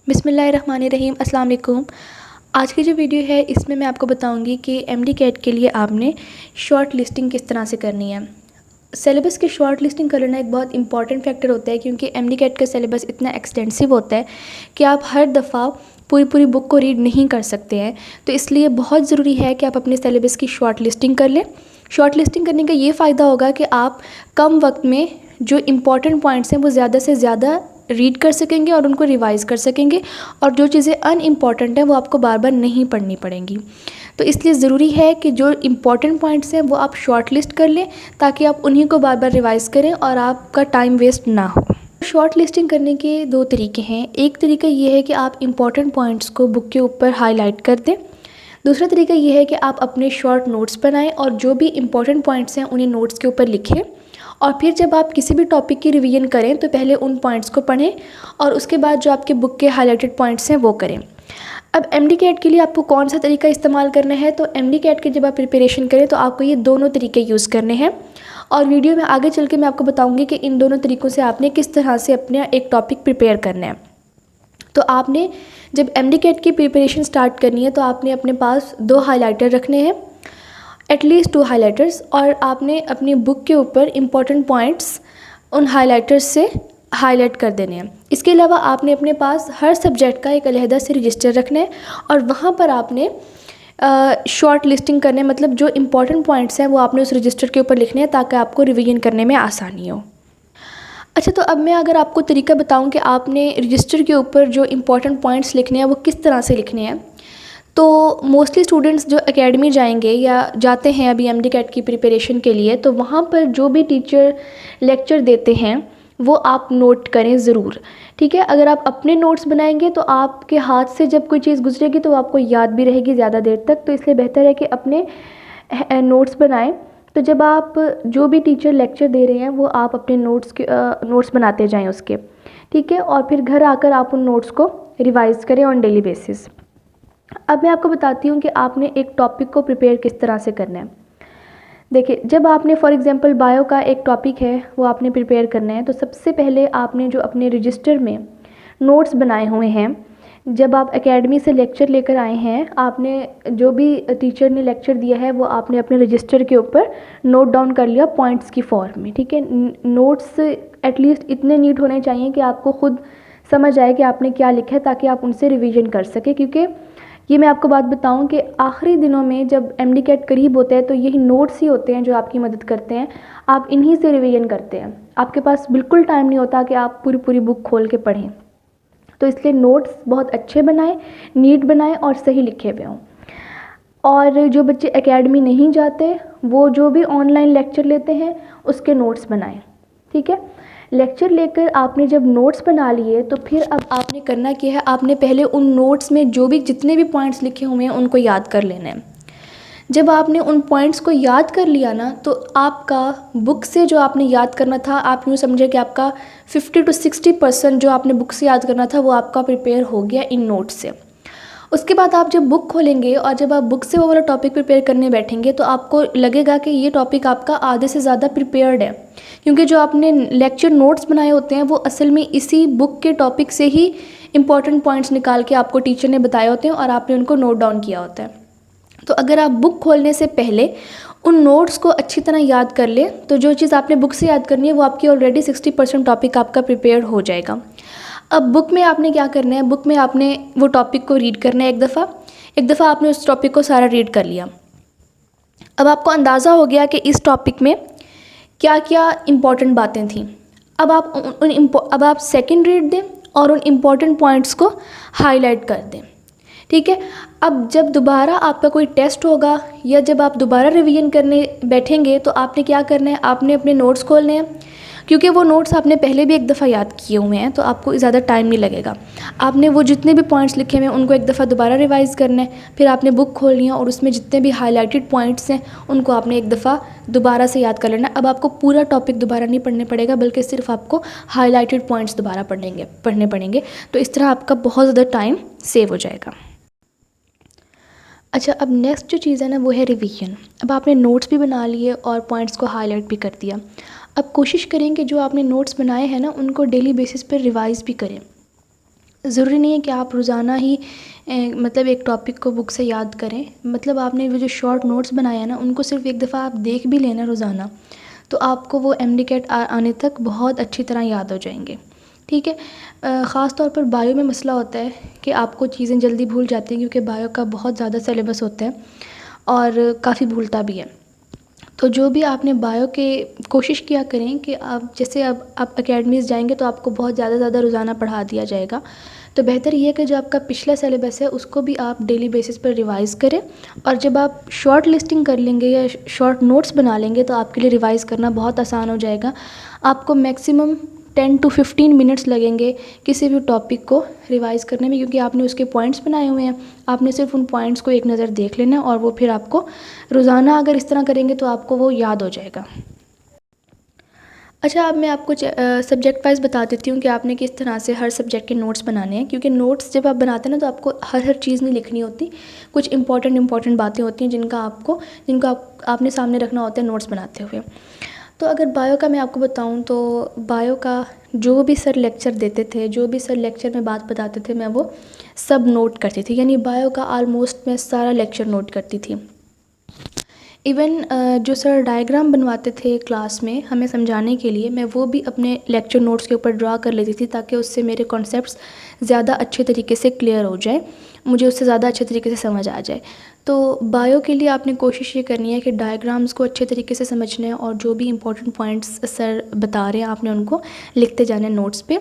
बिस्मिल्लाहिर्रहमानिर्रहीम अस्सलाम वालेकुम। आज की जो वीडियो है इसमें मैं आपको बताऊंगी कि एमडी कैट के लिए आपने शॉर्ट लिस्टिंग किस तरह से करनी है। सिलेबस की शॉर्ट लिस्टिंग कर लेना एक बहुत इंपॉर्टेंट फैक्टर होता है, क्योंकि एमडी कैट का सिलेबस इतना एक्सटेंसिव होता है कि आप हर दफ़ा पूरी पूरी बुक को रीड नहीं कर सकते हैं। तो इसलिए बहुत ज़रूरी है कि आप अपने सिलेबस की शॉर्ट लिस्टिंग कर लें। शॉर्ट लिस्टिंग करने का ये फ़ायदा होगा कि आप कम वक्त में जो इम्पॉर्टेंट पॉइंट्स हैं वो ज़्यादा से ज़्यादा रीड कर सकेंगे और उनको रिवाइज़ कर सकेंगे, और जो चीज़ें अनइम्पॉर्टेंट हैं वो आपको बार बार नहीं पढ़नी पड़ेंगी। तो इसलिए ज़रूरी है कि जो इम्पॉर्टेंट पॉइंट्स हैं वो आप शॉर्ट लिस्ट कर लें, ताकि आप उन्हीं को बार बार रिवाइज़ करें और आपका टाइम वेस्ट ना हो। शॉर्ट लिस्टिंग करने के दो तरीके हैं। एक तरीका ये है कि आप इम्पॉर्टेंट पॉइंट्स को बुक के ऊपर हाईलाइट कर दें। दूसरा तरीका ये है कि आप अपने शॉर्ट नोट्स बनाएं और जो भी इम्पॉर्टेंट पॉइंट्स हैं उन्हें नोट्स के ऊपर लिखें, और फिर जब आप किसी भी टॉपिक की रिवीजन करें तो पहले उन पॉइंट्स को पढ़ें और उसके बाद जो आपके बुक के हाईलाइटेड पॉइंट्स हैं वो करें। अब एमडी कैट के लिए आपको कौन सा तरीका इस्तेमाल करना है, तो एमडी कैट के जब आप प्रिपरेशन करें तो आपको ये दोनों तरीके यूज़ करने हैं, और वीडियो में आगे चल के मैं आपको बताऊंगी कि इन दोनों तरीक़ों से आपने किस तरह से अपना एक टॉपिक प्रिपेयर करना है। तो आपने जब एमडी कैट की प्रिपरेशन स्टार्ट करनी है तो आपने अपने पास 2 हाईलाइटर रखने हैं, एटलीस्ट 2 हाईलाइटर्स, और आपने अपनी बुक के ऊपर इम्पॉर्टेंट पॉइंट्स उन हाईलाइटर्स से हाईलाइट कर देने हैं। इसके अलावा आपने अपने पास हर सब्जेक्ट का एक अलहदा से रजिस्टर रखना है और वहाँ पर आपने शॉर्ट लिस्टिंग करने, मतलब जो इम्पॉर्टेंट पॉइंट्स हैं वो आपने उस रजिस्टर के ऊपर लिखने हैं ताकि आपको रिवीजन करने में आसानी हो। अच्छा, तो अब मैं अगर आपको तरीका बताऊं कि आपने रजिस्टर के ऊपर जो इम्पॉर्टेंट पॉइंट्स लिखने हैं वो किस तरह से लिखने हैं, तो मोस्टली स्टूडेंट्स जो एकेडमी जाएंगे या जाते हैं अभी एमडी कैट की प्रिपरेशन के लिए, तो वहाँ पर जो भी टीचर लेक्चर देते हैं वो आप नोट करें ज़रूर। ठीक है, अगर आप अपने नोट्स बनाएंगे तो आपके हाथ से जब कोई चीज़ गुजरेगी तो आपको याद भी रहेगी ज़्यादा देर तक, तो इसलिए बेहतर है कि अपने नोट्स बनाएं। तो जब आप जो भी टीचर लेक्चर दे रहे हैं वो आप अपने नोट्स बनाते जाएं उसके, ठीक है, और फिर घर आकर आप उन नोट्स को रिवाइज़ करें ऑन डेली बेसिस। अब मैं आपको बताती हूँ कि आपने एक टॉपिक को प्रिपेयर किस तरह से करना है। देखिए, जब आपने फॉर एग्जांपल बायो का एक टॉपिक है वो आपने प्रिपेयर करना है, तो सबसे पहले आपने जो अपने रजिस्टर में नोट्स बनाए हुए हैं, जब आप एकेडमी से लेक्चर लेकर आए हैं, आपने जो भी टीचर ने लेक्चर दिया है वो आपने अपने रजिस्टर के ऊपर नोट डाउन कर लिया पॉइंट्स की फॉर्म में। ठीक है, नोट्स एटलीस्ट इतने नीट होने चाहिए कि आपको खुद समझ आए कि आपने क्या लिखा है, ताकि आप उनसे रिवीजन कर सकें। क्योंकि ये मैं आपको बात बताऊं कि आखिरी दिनों में जब एमडी कैट करीब होता है तो यही नोट्स ही होते हैं जो आपकी मदद करते हैं, आप इन्हीं से रिवीजन करते हैं। आपके पास बिल्कुल टाइम नहीं होता कि आप पूरी पूरी बुक खोल के पढ़ें, तो इसलिए नोट्स बहुत अच्छे बनाएं, नीट बनाएं और सही लिखे हुए हों। और जो बच्चे एकेडमी नहीं जाते वो जो भी ऑनलाइन लेक्चर लेते हैं उसके नोट्स बनाएं। ठीक है, लेक्चर लेकर आपने जब नोट्स बना लिए तो फिर अब आपने करना क्या है, आपने पहले उन नोट्स में जो भी जितने भी पॉइंट्स लिखे हुए हैं उनको याद कर लेना है। जब आपने उन पॉइंट्स को याद कर लिया ना, तो आपका बुक से जो आपने याद करना था, आप यूँ समझे कि आपका 50 to 60% जो आपने बुक से याद करना था वो आपका प्रिपेयर हो गया इन नोट्स से। उसके बाद आप जब बुक खोलेंगे और जब आप बुक से वो वाला टॉपिक प्रिपेयर करने बैठेंगे तो आपको लगेगा कि ये टॉपिक आपका आधे से ज़्यादा प्रिपेयर्ड है, क्योंकि जो आपने लेक्चर नोट्स बनाए होते हैं वो असल में इसी बुक के टॉपिक से ही इम्पॉर्टेंट पॉइंट्स निकाल के आपको टीचर ने बताए होते हैं और आपने उनको नोट डाउन किया होता है। तो अगर आप बुक खोलने से पहले उन नोट्स को अच्छी तरह याद कर ले तो जो चीज़ आपने बुक से याद करनी है वो आपकी ऑलरेडी 60% टॉपिक आपका प्रिपेयर हो जाएगा। अब बुक में आपने क्या करना है, बुक में आपने वो टॉपिक को रीड करना है एक दफ़ा आपने उस टॉपिक को सारा रीड कर लिया। अब आपको अंदाज़ा हो गया कि इस टॉपिक में क्या क्या इम्पॉर्टेंट बातें थीं। अब आप सेकंड रीड दें और उन इम्पॉर्टेंट पॉइंट्स को हाईलाइट कर दें। ठीक है, अब जब दोबारा आपका कोई टेस्ट होगा या जब आप दोबारा रिवीजन करने बैठेंगे तो आपने क्या करना है, आपने अपने नोट्स खोलने हैं, क्योंकि वो नोट्स आपने पहले भी एक दफ़ा याद किए हुए हैं तो आपको ज़्यादा टाइम नहीं लगेगा। आपने वो जितने भी पॉइंट्स लिखे हुए हैं उनको एक दफ़ा दोबारा रिवाइज़ करना है, फिर आपने बुक खोलनी है और उसमें जितने भी हाईलाइटेड पॉइंट्स हैं उनको आपने एक दफ़ा दोबारा से याद कर लेना। अब आपको पूरा टॉपिक दोबारा नहीं पढ़ने पड़ेगा, बल्कि सिर्फ आपको हाईलाइटेड पॉइंट्स दोबारा पढ़ने पड़ेंगे। तो इस तरह आपका बहुत ज़्यादा टाइम सेव हो जाएगा। अच्छा, अब नेक्स्ट जो चीज़ है ना वो है रिवीजन। अब आपने नोट्स भी बना लिए और पॉइंट्स को हाईलाइट भी कर दिया। अब कोशिश करें कि जो आपने नोट्स बनाए हैं ना उनको डेली बेसिस पर रिवाइज़ भी करें। ज़रूरी नहीं है कि आप रोज़ाना ही मतलब एक टॉपिक को बुक से याद करें। मतलब आपने वो जो शॉर्ट नोट्स बनाए हैं ना, उनको सिर्फ एक दफ़ा आप देख भी लेना रोज़ाना, तो आपको वो एमडी कैट आने तक बहुत अच्छी तरह याद हो जाएंगे। ठीक है। ख़ास तौर पर बायो में मसला होता है कि आपको चीज़ें जल्दी भूल जाती हैं, क्योंकि बायो का बहुत ज़्यादा सिलेबस होता है और काफ़ी भूलता भी है। तो जो भी आपने बायो के कोशिश किया करें कि आप जैसे अब आप एकेडमीज़ जाएंगे तो आपको बहुत ज़्यादा रोज़ाना पढ़ा दिया जाएगा। तो बेहतर ये है कि जो आपका पिछला सिलेबस है उसको भी आप डेली बेसिस पर रिवाइज़ करें, और जब आप शॉर्ट लिस्टिंग कर लेंगे या शॉर्ट नोट्स बना लेंगे तो आपके लिए रिवाइज़ करना बहुत आसान हो जाएगा। आपको मैक्सिमम 10 to 15 मिनट्स लगेंगे किसी भी टॉपिक को रिवाइज़ करने में, क्योंकि आपने उसके पॉइंट्स बनाए हुए हैं। आपने सिर्फ उन पॉइंट्स को एक नज़र देख लेना है और वो फिर आपको रोज़ाना अगर इस तरह करेंगे तो आपको वो याद हो जाएगा। अच्छा, अब मैं आपको सब्जेक्ट वाइज़ बता देती हूँ कि आपने किस तरह से हर सब्जेक्ट के नोट्स बनाने हैं, क्योंकि नोट्स जब आप बनाते हैं ना तो आपको हर चीज़ नहीं लिखनी होती। कुछ इंपॉर्टेंट बातें होती हैं जिनको आपने सामने रखना होता है नोट्स बनाते हुए। तो अगर बायो का मैं आपको बताऊं तो बायो का जो भी सर लेक्चर देते थे, जो भी सर लेक्चर में बात बताते थे, मैं वो सब नोट करती थी। यानी बायो का ऑलमोस्ट मैं सारा लेक्चर नोट करती थी। इवन जो सर डायग्राम बनवाते थे क्लास में हमें समझाने के लिए, मैं वो भी अपने लेक्चर नोट्स के ऊपर ड्रा कर लेती थी, ताकि उससे मेरे कॉन्सेप्ट्स ज़्यादा अच्छे तरीके से क्लियर हो जाए, मुझे उससे ज़्यादा अच्छे तरीके से समझ आ जाए। तो बायो के लिए आपने कोशिश ये करनी है कि डायग्राम्स को अच्छे तरीके से समझना है, और जो भी इंपॉर्टेंट पॉइंट्स सर बता रहे हैं आपने उनको लिखते जाना है नोट्स पे।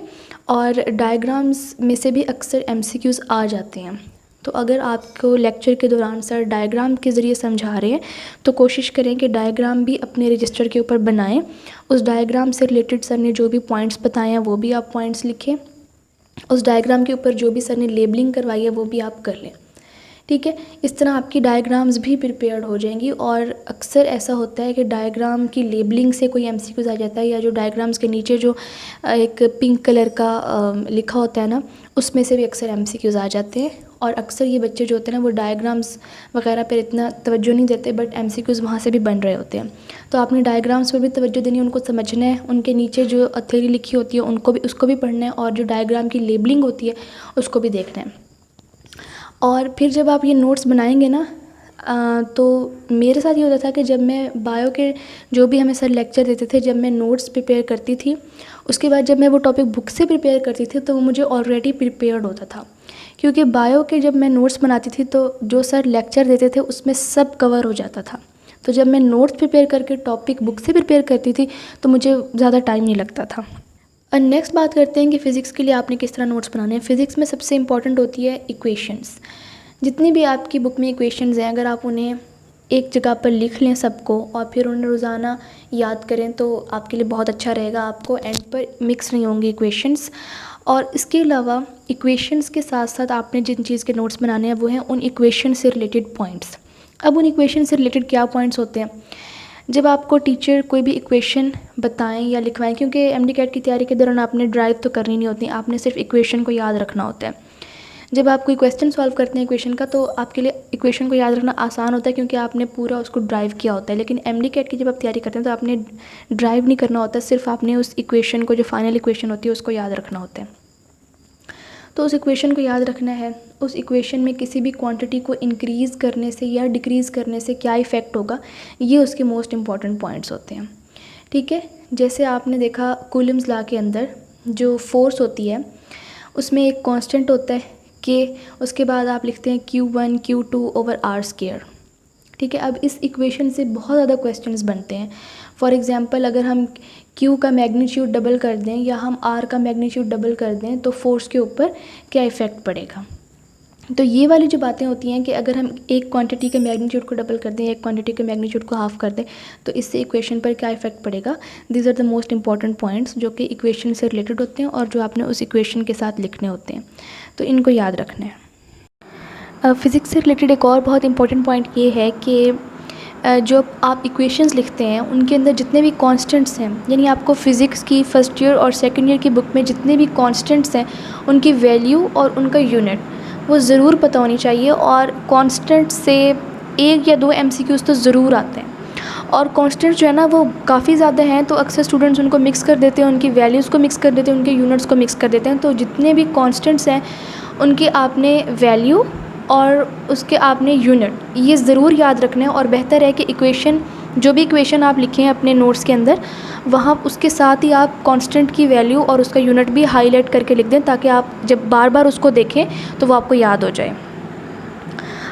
और डायग्राम्स में से भी अक्सर एमसीक्यूज़ आ जाते हैं। तो अगर आपको लेक्चर के दौरान सर डायग्राम के ज़रिए समझा रहे हैं तो कोशिश करें कि डायग्राम भी अपने रजिस्टर के ऊपर बनाएं। उस डायग्राम से रिलेटेड सर ने जो भी पॉइंट्स बताए हैं वो भी आप पॉइंट्स लिखें। उस डायग्राम के ऊपर जो भी सर ने लेबलिंग करवाई है वो भी आप कर लें। ठीक है। इस तरह आपकी डायग्राम्स भी प्रिपेयर्ड हो जाएंगी। और अक्सर ऐसा होता है कि डायग्राम की लेबलिंग से कोई एमसीक्यूज़ आ जाता है, या जो डायग्राम्स के नीचे जो एक पिंक कलर का लिखा होता है ना, उसमें से भी अक्सर एमसीक्यूज़ आ जाते हैं। और अक्सर ये बच्चे जो होते हैं ना वो डायग्राम्स वगैरह पर इतना तवज्जो नहीं देते, बट एमसीक्यूज़ वहाँ से भी बन रहे होते हैं। तो आपने डायग्राम्स पर भी तवज्जो देनी है, उनको समझना है, उनके नीचे जो थ्योरी लिखी होती है उसको भी पढ़ना है, और जो डायग्राम की लेबलिंग होती है उसको भी देखना है। और फिर जब आप ये नोट्स बनाएंगे ना, तो मेरे साथ ये होता था कि जब मैं बायो के जो भी हमें सर लेक्चर देते थे, जब मैं नोट्स प्रिपेयर करती थी, उसके बाद जब मैं वो टॉपिक बुक से प्रिपेयर करती थी तो वो मुझे ऑलरेडी प्रिपेयर्ड होता था। क्योंकि बायो के जब मैं नोट्स बनाती थी तो जो सर लेक्चर देते थे उसमें सब कवर हो जाता था। तो जब मैं नोट्स प्रिपेयर करके टॉपिक बुक से प्रिपेयर करती थी तो मुझे ज़्यादा टाइम नहीं लगता था। और नेक्स्ट बात करते हैं कि फ़िज़िक्स के लिए आपने किस तरह नोट्स बनाने हैं। फ़िज़िक्स में सबसे इंपॉर्टेंट होती है इक्वेशंस। जितनी भी आपकी बुक में इक्वेशंस हैं, अगर आप उन्हें एक जगह पर लिख लें सबको और फिर उन्हें रोज़ाना याद करें तो आपके लिए बहुत अच्छा रहेगा। आपको एंड पर मिक्स नहीं होंगे इक्वेशंस। और इसके अलावा इक्वेशंस के साथ साथ आपने जिन चीज़ के नोट्स बनाने हैं वो हैं उन इक्वेशन से रिलेटेड पॉइंट्स। अब उन इक्वेशन से रिलेटेड क्या पॉइंट्स होते हैं, जब आपको टीचर कोई भी इक्वेशन बताएं या लिखवाएं, क्योंकि एमडी कैट की तैयारी के दौरान आपने ड्राइव तो करनी नहीं होती, आपने सिर्फ इक्वेशन को याद रखना होता है। जब आप कोई क्वेश्चन सॉल्व करते हैं इक्वेशन का तो आपके लिए इक्वेशन को याद रखना आसान होता है, क्योंकि आपने पूरा उसको ड्राइव किया होता है। लेकिन एमडी कैट की जब आप तैयारी करते हैं तो आपने ड्राइव नहीं करना होता, सिर्फ आपने उस इक्वेशन को, जो फाइनल इक्वेशन होती है, उसको याद रखना होता है। तो उस इक्वेशन को याद रखना है। उस इक्वेशन में किसी भी क्वांटिटी को इंक्रीज़ करने से या डिक्रीज़ करने से क्या इफ़ेक्ट होगा, ये उसके मोस्ट इम्पॉर्टेंट पॉइंट्स होते हैं। ठीक है। जैसे आपने देखा कूलम्स लॉ के अंदर जो फोर्स होती है उसमें एक कांस्टेंट होता है कि उसके बाद आप लिखते हैं Q1 Q2 over are square. ठीक है। अब इस इक्वेशन से बहुत ज़्यादा क्वेश्चंस बनते हैं। फॉर एग्ज़ाम्पल, अगर हम Q का मैग्नीट्यूड डबल कर दें या हम R का मैग्नीट्यूड डबल कर दें तो फोर्स के ऊपर क्या इफ़ेक्ट पड़ेगा। तो ये वाली जो बातें होती हैं कि अगर हम एक क्वांटिटी के मैग्नीट्यूड को डबल कर दें, एक क्वांटिटी के मैग्नीट्यूड को हाफ कर दें, तो इससे इक्वेशन पर क्या इफ़ेक्ट पड़ेगा। These are the most important points जो कि इक्वेशन से रिलेटेड होते हैं और जो आपने उस इक्वेशन के साथ लिखने होते हैं। तो इनको याद रखना है। फ़िज़िक्स से रिलेटेड एक और बहुत इंपॉर्टेंट पॉइंट ये है कि जो आप इक्वेशंस लिखते हैं उनके अंदर जितने भी कांस्टेंट्स हैं, यानी आपको फ़िज़िक्स की फ़र्स्ट ईयर और सेकंड ईयर की बुक में जितने भी कांस्टेंट्स हैं उनकी वैल्यू और उनका यूनिट वो ज़रूर पता होनी चाहिए। और कांस्टेंट से 1 या 2 एमसीक्यूज़ तो ज़रूर आते हैं। और कांस्टेंट जो है ना वो काफ़ी ज़्यादा हैं, तो अक्सर स्टूडेंट्स उनको मिक्स कर देते हैं, उनकी वैल्यूज़ को मिक्स कर देते हैं, उनके यूनिट्स को मिक्स कर देते हैं। तो जितने भी कांस्टेंट्स हैं उनकी आपने वैल्यू और उसके आपने यूनिट ये ज़रूर याद रखना है। और बेहतर है कि इक्वेशन, जो भी इक्वेशन आप लिखें हैं अपने नोट्स के अंदर, वहाँ उसके साथ ही आप कांस्टेंट की वैल्यू और उसका यूनिट भी हाईलाइट करके लिख दें, ताकि आप जब बार बार उसको देखें तो वो आपको याद हो जाए।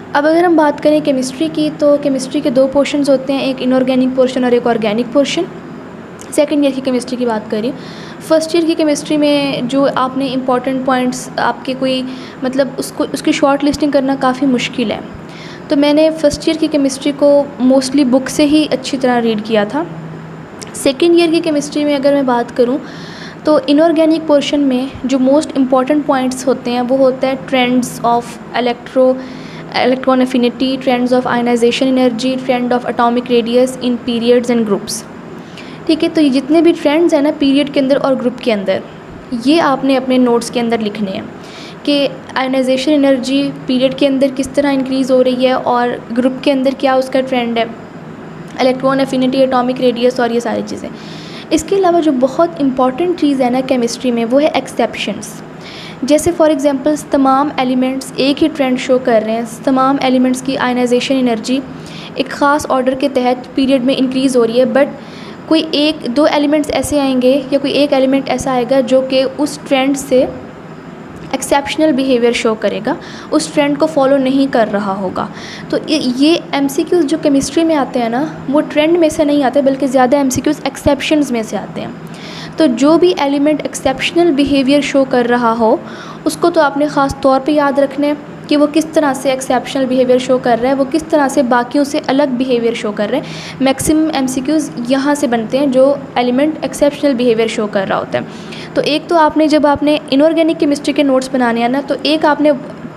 अब अगर हम बात करें केमिस्ट्री की, तो केमिस्ट्री के 2 पोर्शंस होते हैं, एक इनऑर्गेनिक पोर्शन और एक ऑर्गेनिक पोर्शन। सेकेंड ईयर की केमिस्ट्री की बात करें, फर्स्ट ईयर की केमिस्ट्री में जो आपने इंपॉर्टेंट पॉइंट्स आपके कोई मतलब उसकी शॉर्ट लिस्टिंग करना काफ़ी मुश्किल है। तो मैंने फ़र्स्ट ईयर की केमिस्ट्री को मोस्टली बुक से ही अच्छी तरह रीड किया था। सेकेंड ईयर की केमिस्ट्री में अगर मैं बात करूं, तो इनऑर्गेनिक पोर्शन में जो मोस्ट इम्पॉर्टेंट पॉइंट्स होते हैं वो होता है trends of electron affinity, trends of ionisation energy, trend of atomic radius in periods and groups. ठीक है, तो ये जितने भी ट्रेंड्स हैं ना पीरियड के अंदर और ग्रुप के अंदर, ये आपने अपने नोट्स के अंदर लिखने हैं कि आयनाइजेशन एनर्जी पीरियड के अंदर किस तरह इंक्रीज़ हो रही है और ग्रुप के अंदर क्या उसका ट्रेंड है, इलेक्ट्रॉन एफिनिटी, एटॉमिक रेडियस और ये सारी चीज़ें। इसके अलावा जो बहुत इंपॉर्टेंट चीज़ है ना केमिस्ट्री में वो है एक्सेप्शंस। जैसे फॉर एग्जांपल्स तमाम एलिमेंट्स एक ही ट्रेंड शो कर रहे हैं, तमाम एलिमेंट्स की आयनाइजेशन एनर्जी एक ख़ास ऑर्डर के तहत पीरियड में इंक्रीज़ हो रही है, बट कोई 1-2 एलिमेंट्स ऐसे आएंगे या कोई एक एलिमेंट ऐसा आएगा जो कि उस ट्रेंड से एक्सेप्शनल बिहेवियर शो करेगा, उस ट्रेंड को फॉलो नहीं कर रहा होगा। तो ये एमसीक्यूज़ जो केमिस्ट्री में आते हैं ना वो ट्रेंड में से नहीं आते, बल्कि ज़्यादा एमसीक्यूज़ एक्सेप्शंस में से आते हैं। तो जो भी एलिमेंट एक्सेप्शनल बिहेवियर शो कर रहा हो उसको तो आपने ख़ास तौर पे याद रखना है कि वो किस तरह से एक्सेप्शनल बिहेवियर शो कर रहा है, वो किस तरह से बाकियों से अलग बिहेवियर शो कर रहे हैं। मैक्सिमम एमसीक्यूज़ यहाँ से बनते हैं जो एलिमेंट एक्सेप्शनल बिहेवियर शो कर रहा होता है। तो एक तो आपने जब आपने इनऑर्गेनिक केमिस्ट्री के नोट्स बनाने हैं ना, तो एक आपने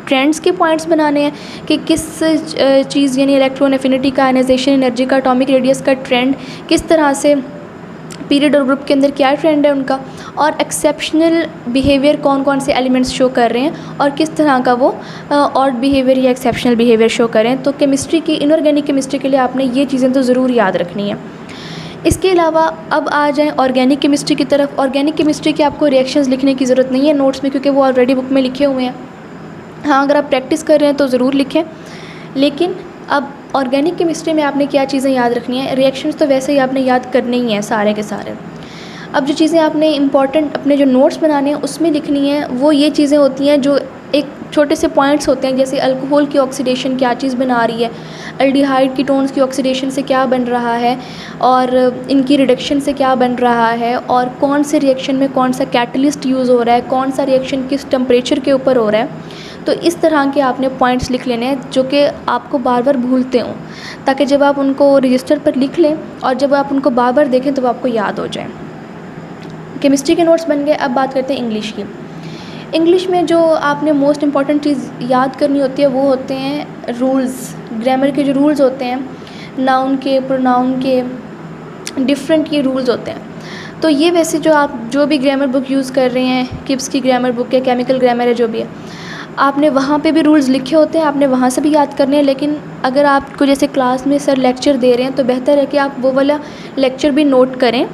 ट्रेंड्स के पॉइंट्स बनाने हैं कि किस चीज़ यानी इलेक्ट्रॉन एफिनिटी का, आयनाइजेशन एनर्जी का, एटॉमिक रेडियस का ट्रेंड किस तरह से पीरियड और ग्रुप के अंदर क्या ट्रेंड है उनका, और एक्सेप्शनल बिहेवियर कौन कौन से एलिमेंट्स शो कर रहे हैं और किस तरह का वो ऑड बिहेवियर या एक्सेप्शनल बिहेवियर शो कर रहे हैं। तो केमिस्ट्री की, इनऑर्गेनिक केमिस्ट्री के लिए आपने ये चीज़ें तो ज़रूर याद रखनी है। इसके अलावा अब आ जाएं ऑर्गेनिक केमिस्ट्री की तरफ। ऑर्गेनिक केमिस्ट्री के आपको रिएक्शंस लिखने की ज़रूरत नहीं है नोट्स में, क्योंकि वो ऑलरेडी बुक में लिखे हुए हैं। हाँ, अगर आप प्रैक्टिस कर रहे हैं तो ज़रूर लिखें, लेकिन अब ऑर्गेनिक केमिस्ट्री में आपने क्या चीज़ें याद रखनी है। रिएक्शंस तो वैसे ही आपने याद करने ही हैं सारे के सारे। अब जो चीज़ें आपने इंपॉर्टेंट अपने जो नोट्स बनाने हैं उसमें लिखनी है, वो ये चीज़ें होती हैं जो एक छोटे से पॉइंट्स होते हैं, जैसे अल्कोहल की ऑक्सीडेशन क्या चीज़ बना रही है, अल्डिहाइड कीटोन्स की ऑक्सीडेशन से क्या बन रहा है, और इनकी रिडक्शन से क्या बन रहा है, और कौन से रिएक्शन में कौन सा कैटलिस्ट यूज़ हो रहा है, कौन सा रिएक्शन किस टेम्परेचर के ऊपर हो रहा है। तो इस तरह के आपने पॉइंट्स लिख लेने हैं जो कि आपको बार बार भूलते हों, ताकि जब आप उनको रजिस्टर पर लिख लें और जब आप उनको बार बार देखें तो वो आपको याद हो जाए। केमिस्ट्री के नोट्स बन गए। अब बात करते हैं इंग्लिश की। इंग्लिश में जो आपने मोस्ट इम्पॉर्टेंट चीज़ याद करनी होती है वो होते हैं रूल्स, ग्रामर के जो रूल्स होते हैं, नाउन के, प्रोनाउन के, डिफरेंट ये रूल्स होते हैं। तो ये वैसे जो आप जो भी ग्रामर बुक यूज़ कर रहे हैं, किप्स की ग्रामर बुक है, केमिकल ग्रामर है, जो भी है, आपने वहाँ पे भी रूल्स लिखे होते हैं, आपने वहाँ से भी याद करने हैं। लेकिन अगर आपको जैसे क्लास में सर लेक्चर दे रहे हैं तो बेहतर है कि आप वो वाला लेक्चर भी नोट करें।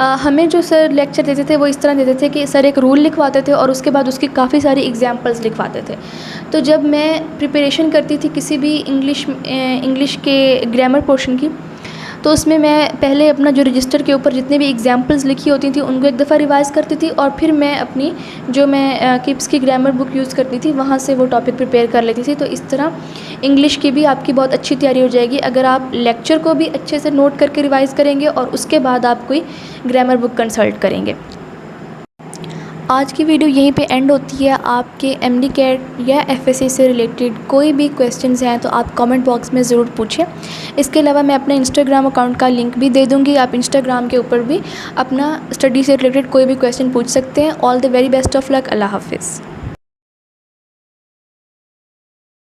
हमें जो सर लेक्चर देते थे वो इस तरह देते थे कि सर एक रूल लिखवाते थे और उसके बाद उसकी काफ़ी सारी एग्जांपल्स लिखवाते थे। तो जब मैं प्रिपरेशन करती थी किसी भी इंग्लिश के ग्रामर पोर्शन की, तो उसमें मैं पहले अपना जो रजिस्टर के ऊपर जितने भी एग्जांपल्स लिखी होती थी उनको एक दफ़ा रिवाइज़ करती थी, और फिर मैं अपनी जो मैं किप्स की ग्रामर बुक यूज़ करती थी वहाँ से वो टॉपिक प्रिपेयर कर लेती थी। तो इस तरह इंग्लिश की भी आपकी बहुत अच्छी तैयारी हो जाएगी अगर आप लेक्चर को भी अच्छे से नोट करके रिवाइज़ करेंगे और उसके बाद आप कोई ग्रामर बुक कंसल्ट करेंगे। आज की वीडियो यहीं पे एंड होती है। आपके एमडी कैट या एफएससी से रिलेटेड कोई भी क्वेश्चंस हैं तो आप कमेंट बॉक्स में ज़रूर पूछें। इसके अलावा मैं अपने इंस्टाग्राम अकाउंट का लिंक भी दे दूँगी, आप इंस्टाग्राम के ऊपर भी अपना स्टडी से रिलेटेड कोई भी क्वेश्चन पूछ सकते हैं। All the very best of luck. अल्लाह हाफिज़।